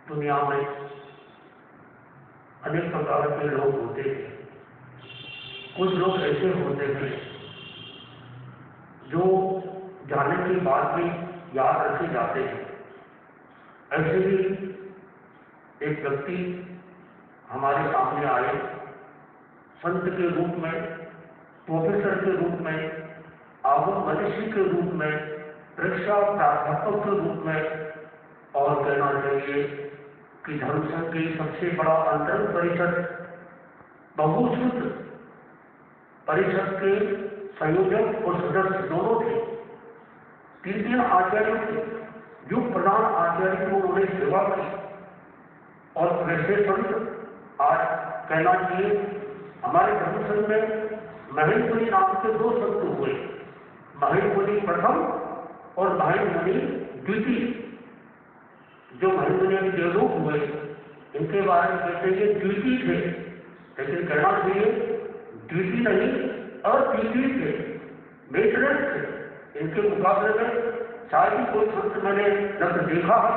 दुनिया में अनेक प्रकार के लोग होते हैं। कुछ लोग ऐसे होते हैं जो जाने की बात भी याद रखे जाते हैं। ऐसे ही एक व्यक्ति हमारे सामने आए, संत के रूप में, प्रोफेसर के रूप में, आगम मनीषी के रूप में, परीक्षा प्राध्यापक के रूप में, और कहना चाहिए कि धर्म संघ की सबसे बड़ा अंतरंग परिषद बहुश्रुत परिषद के संयोजक और सदस्य दोनों थे। तीन आचार्यों के युग प्रधान आचार्य को उन्होंने सेवा की। और वैसे संत आज कहना चाहिए हमारे धर्म संघ में महेंद्र मुनि नाम के दो संत हुए, महेंद्र मुनि प्रथम और महेंद्र मुनि द्वितीय। जो महेंद्र मुनि देवलोक हुए, इनके बारे में कहते हैं द्वितीय थे, लेकिन कहना चाहिए द्वितीय नहीं अद्वितीय थे, मेजरेट थे। इनके मुकाबले में शायद ही कोई संत मैंने न देखा है,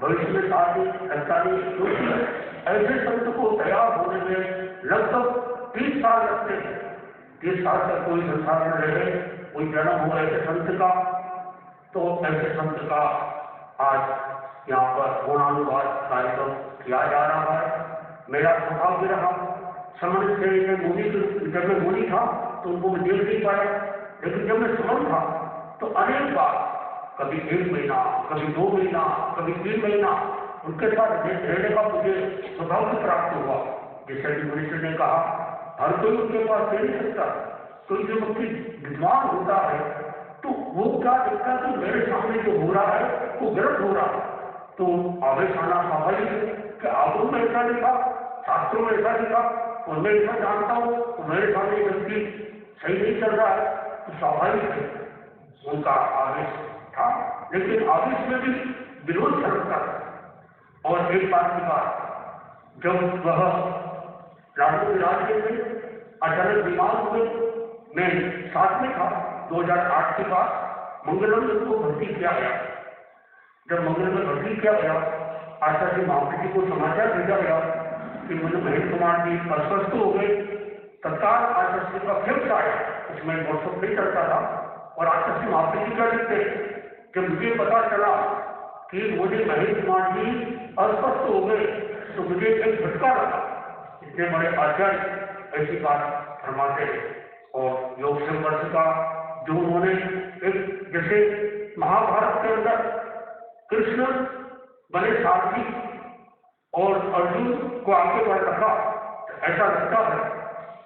भविष्य में शायद लगता नहीं, क्योंकि ऐसे संत को तैयार होने में लगभग 30 साल लगते हैं। 30 साल तक कोई संसार में रहे, कोई जन्म हो ऐसे संत का, तो ऐसे संत का आज यहाँ पर गुणानुवाद कार्यक्रम किया जा रहा है। मेरा सौभाग्य रहा, समझ से जब मैं मुनि था तो उनको मैं देख नहीं पाया, लेकिन जब मैं समझ था तो अनेक बार, कभी 1 महीना, कभी 2 महीना, कभी 3 महीना उनके साथ रहने का मुझे सौभाग्य प्राप्त हुआ। जैसे कि मनुष्य ने कहा, हर कोई उनके पास रह नहीं सकता। कोई जो व्यक्ति विद्वान होता है तो वो क्या देखता है कि मेरे सामने जो हो रहा है वो गलत हो रहा है, तो आवेश आना स्वाभाविक है कि आगम में ऐसा लिखा, शास्त्रों में ऐसा लिखा और मैं ऐसा जानता हूँ तो मेरे सामने व्यक्ति सही नहीं चल रहा है, तो स्वाभाविक है उनका आवेश था। लेकिन आवेश में भी विरोध झलकता था। और एक बात की बात, जब वह राजू राज्य में अचानक बीमार हुए, मैं साथ में था, 2008 के बाद मंगलम में उनको भर्ती किया गया। जब मंगल में भर्ती किया गया, आचार्य महापति जी को समाचार भेजा गया कि मुझे महेंद्र कुमार जी अस्वस्थ हो गए। तत्काल आचार्य का फ्लिप्स आया, उसमें व्हाट्सएप नहीं चलता था, और आचार्य महापति जी क्या लिखते, जब मुझे पता चला कि मुझे महेंद्र कुमार जी अस्वस्थ हो गए तो मुझे एक झटका लगा। इतने बड़े आचार्य ऐसी बात फरमाते हैं। और योग संवर्ष का जो उन्होंने एक, जैसे महाभारत के अंदर कृष्ण बने सारथी और अर्जुन को आगे बढ़ रखा, तो ऐसा लगता है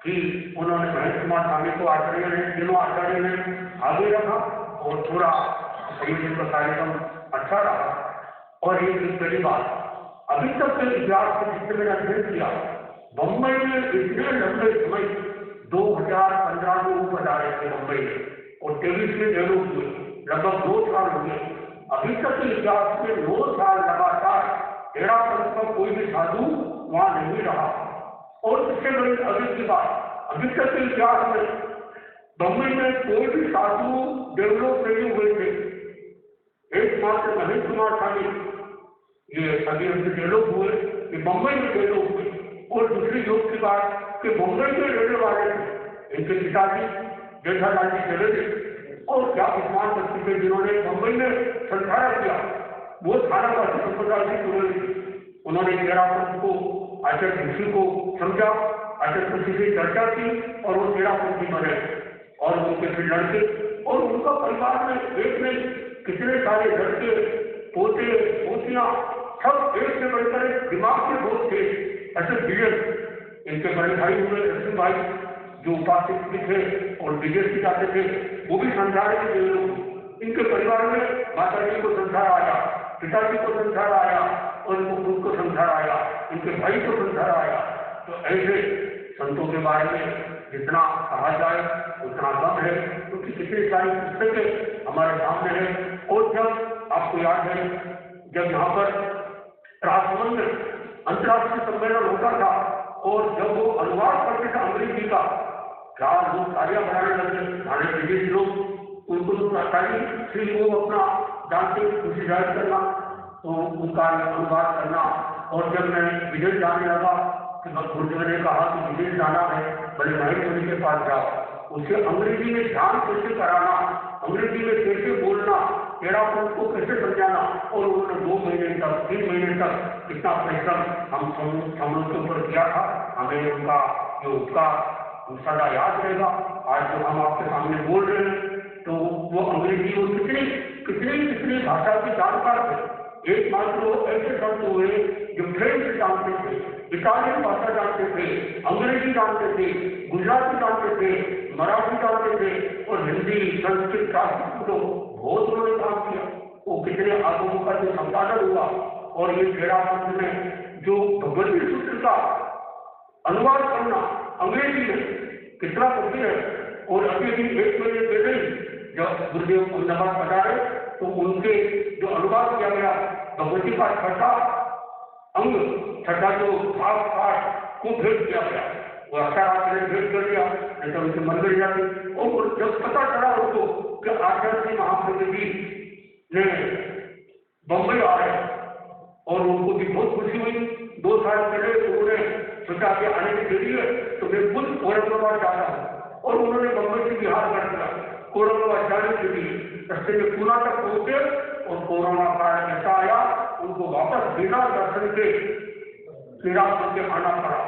कि उन्होंने महेंद्र कुमार स्वामी को आचार्य ने, तीनों आचार्य ने आगे रखा और पूरा संयोजन का कार्यक्रम अच्छा रहा। और एक पहली बात, अभी तक के इतिहास में जितने मैंने अध्ययन किया, बम्बई में इतने लंबे समय 2015 में ऊपर जा रहे थे मुंबई में, और 23 में डेवलप हुए, लगभग 2 साल हो गए। अभी तक के इतिहास में 2 साल लगातार तेरा पंथ का कोई भी साधु वहां नहीं रहा। और इससे बड़ी अभी की बात, अभी तक के इतिहास में बम्बई में कोई भी साधु डेवलप नहीं हुए थे। एकमात्र महेंद्र कुमार स्वामी ये अभी डेवलप हुए, ये बम्बई में डेवलप हुए। और दूसरी योग की बात कि मुंबई में रहने वाले थे, इनके पिताजी जेठालाल जी चले थे, और क्या विद्वान व्यक्ति थे जिन्होंने मुंबई में संसारा किया। वो थाना वासी संप्रदाय से जुड़े थे। उन्होंने तेरापंथ को आचार्य ऋषि को समझा, आचार्य ऋषि से चर्चा की और वो तेरापंथी बने, और उनके फिर लड़के, और उनका परिवार में एक नहीं कितने सारे लड़के, पोते, पोतियां, सब एक से बढ़कर एक दिमाग के बहुत थे। ऐसे विजय, इनके बड़े भाई हुए नरसिंह भाई जो उपासित भी थे और विजय भी जाते थे, वो भी संसार के लोग। इनके परिवार में माता जी को संसार आया, पिताजी को संसार आया, और इनको खुद को संसार आया, इनके भाई को संसार आया। तो ऐसे संतों के बारे में जितना कहा जाए उतना कम है, क्योंकि कितनी सारी पुस्तकें हमारे सामने है। और जब आपको याद है, जब यहाँ पर राजभवन में अंतर्राष्ट्रीय सम्मेलन होता था, और जब वो अनुवाद करते थे अंग्रेजी का, क्या लोग कार्य बनाने लगे, हमारे विदेशी लोग, उनको तो सरकारी श्री को अपना जानते खुशी जाहिर करना। तो उनका अनुवाद करना। और जब मैं विदेश जाने लगा कि गुरुदेव ने कहा कि विदेश जाना है, बड़े महेश मुनि के पास जाओ, उसे अंग्रेजी में ध्यान कैसे कराना, अंग्रेजी में कैसे बोलना, तेरा को कैसे समझाना। और उन्होंने 2 महीने तक 3 महीने तक इतना परिश्रम हम लोग के ऊपर किया था। हमें उनका जो उपकार सदा याद रहेगा। आज जो हम आपके सामने बोल रहे हैं तो वो अंग्रेजी वो कितनी भाषा के जानकार थे। एकमात्र वो ऐसे शब्द हुए जो फ्रेंच जानते थे, इटालियन भाषा जानते थे, अंग्रेजी जानते थे, गुजराती जानते थे, मराठी जानते थे और हिंदी, संस्कृत, प्राकृत तो बहुत उन्होंने काम किया। वो कितने आगमों का जो संपादन हुआ। और ये खेड़ा मंत्र में जो भगवती सूत्र का अनुवाद करना अंग्रेजी में कितना कठिन है। और अभी भी 1 महीने पहले ही जब गुरुदेव अहमदाबाद पधारे तो उनके जो अनुवाद किया गया भगवती का छठा अंग, छठा जो भाग पाठ को भेंट किया गया, वो अक्षर ने भेंट कर दिया, नहीं तो उनके मन में जाती। और जब पता चला उनको कि आचार्य श्री महाप्रभु जी ने बम्बई आ रहे और उनको भी बहुत खुशी हुई। 2 साल पहले उन्होंने सोचा कि आने के लिए तो मैं खुद औरंगाबाद जाता हूँ और उन्होंने बम्बई से बिहार कर दिया औरंगाबाद जाने के लिए। रस्ते में पूना तक पहुंचे और कोरोना का ऐसा आया उनको वापस बिना दर्शन के निराश होकर आना पड़ा।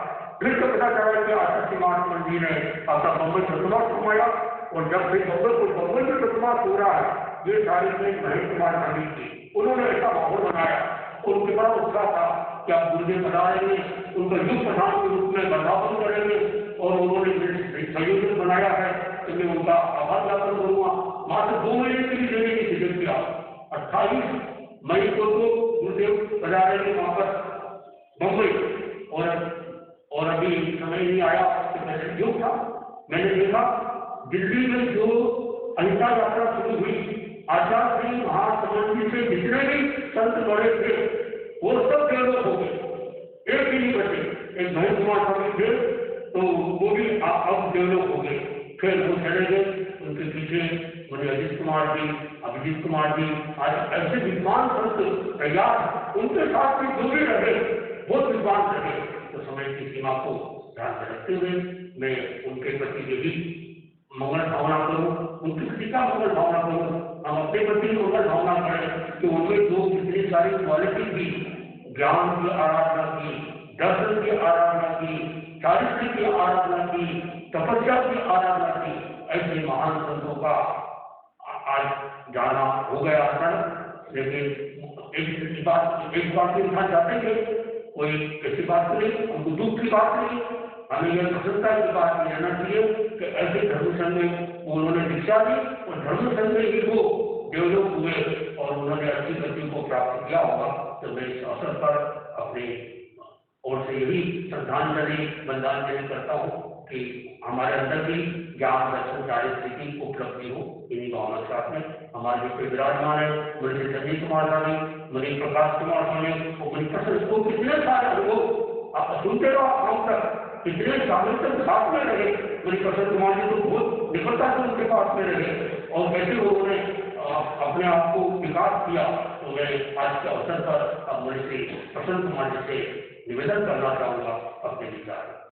फिर तो पता चला कि आचार्य महात्मा जी ने अपना बम्बई चतुर्मास घुमाया। और जब फिर बम्बई में चतुर्मास हो रहा है, ये सारी चीज महेश कुमार गांधी की उन्होंने ऐसा माहौल बनाया और उनके बड़ा उत्साह था कि आप गुरुदेव बनाएंगे, उनका युग प्रधान के रूप में वर्धापन करेंगे। और उन्होंने संयोजन बनाया है तो मैं उनका आभार ज्ञापन करूंगा। मात्र 2 महीने के लिए देने की सिद्धि किया। 28 मई को तो गुरुदेव पधारेंगे वापस बम्बई। और अभी समय नहीं आया कि मैंने जो था मैंने देखा दिल्ली में जो अहिंसा यात्रा शुरू हुई, आचार्य श्री महासमाज जी से जितने भी संत बड़े थे वो सब देवलोक हो गए, एक भी नहीं बचे। एक महेश कुमार स्वामी थे तो वो भी अब देवलोक हो गए। फिर वो चले गए, उनके पीछे मुझे अजीत कुमार जी, अभिजीत कुमार जी, आज ऐसे विद्वान संत तैयार, उनके साथ भी जो भी रहे बहुत विद्वान रहे। तो समय की सीमा को ध्यान में रखते हुए मैं उनके प्रति यही मंगल भावना करूं, उनकी प्रति का मंगल भावना करूं, हम अपने प्रति मंगल भावना करें कि उनमें जो कितनी सारी क्वालिटी थी, ज्ञान की आराधना की, दर्शन की आराधना की, चारित्र की आराधना की, तपस्या की आराधना की, ऐसे महान संतों का आज जाना हो गया था। लेकिन एक बात के साथ जाते थे, कोई ऐसी बात नहीं, उनको दुख की बात नहीं, हमें यह प्रसन्नता की बात लेना चाहिए कि ऐसे धर्म संघ में उन्होंने दीक्षा दी और धर्म संघ में ही वो डेवलप हुए और उन्होंने अच्छी गति को प्राप्त किया होगा। तो मैं इस अवसर पर अपने ओर से यही श्रद्धांजलि बंदांजलि करता हूँ कि हमारे अंदर भी ज्ञान दर्शन चारित्र की उपलब्धि हो। इन्हीं भावना के साथ में हमारे बीच में विराजमान है मुझे संजीव कुमार स्वामी, मुझे प्रकाश कुमार स्वामी और मुझे प्रसन्न को कितने सारे अनुभव आप सुनते रहो, हम तक कितने सालों तक साथ में रहे। मुझे प्रसन्न कुमार जी तो बहुत निकटता से उनके पास में रहे और कैसे उन्होंने अपने आप को विकास किया। तो मैं आज के अवसर पर अब मुझे प्रसन्न कुमार जी से निवेदन करना चाहूंगा अपने विचार।